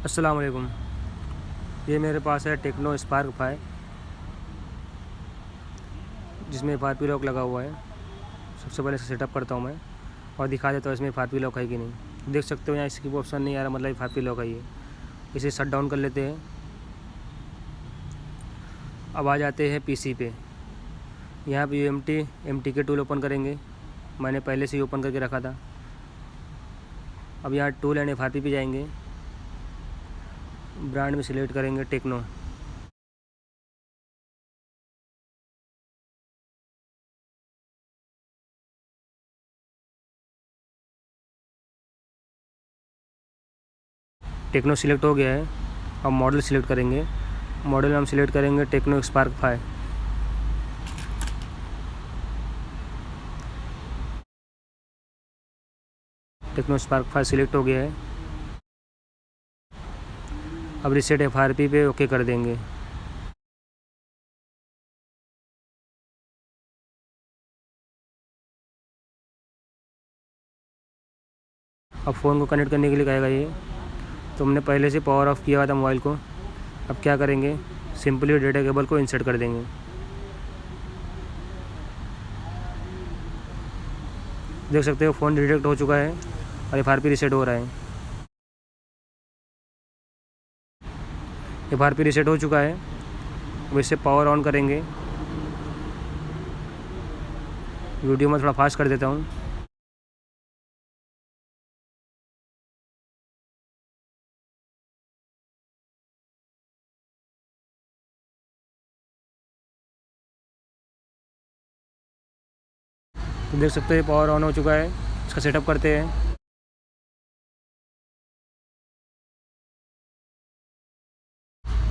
अस्सलाम वालेकुम। ये मेरे पास है टेक्नो स्पार्क 5 जिसमें FRP लॉक लगा हुआ है। सबसे पहले इसे सेटअप करता हूँ मैं और दिखा देता हूँ इसमें FRP लॉक है कि नहीं। देख सकते हो यहाँ स्किप ऑप्शन नहीं आ रहा, मतलब FRP लॉक है ये। इसे शट डाउन कर लेते हैं। अब आ जाते हैं PC पे। यहाँ पे MT के टूल ओपन करेंगे। मैंने पहले से ही ओपन करके रखा था। अब यहाँ टूल एंड FRP पे जाएंगे। ब्रांड में सिलेक्ट करेंगे टेक्नो। टेक्नो सिलेक्ट हो गया है। अब मॉडल सिलेक्ट करेंगे। मॉडल में हम सिलेक्ट करेंगे Tecno Spark 5। Tecno Spark 5 select हो गया है। अब रिसेट FRP पे ओके कर देंगे। अब फ़ोन को कनेक्ट करने के लिए कहेगा ये। तो हमने पहले से पावर ऑफ किया हुआ था मोबाइल को। अब क्या करेंगे, सिंपली डेटा केबल को इंसर्ट कर देंगे। देख सकते हो फ़ोन डिटेक्ट हो चुका है और FRP रीसेट हो रहा है। FRP रीसेट हो चुका है। अब इससे पावर ऑन करेंगे। वीडियो में थोड़ा फास्ट कर देता हूँ। तो देख सकते हो पावर ऑन हो चुका है। इसका सेटअप करते हैं।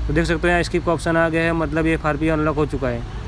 तो देख सकते हो यहाँ स्किप का ऑप्शन आ गया है, मतलब ये FRP अनलॉक हो चुका है।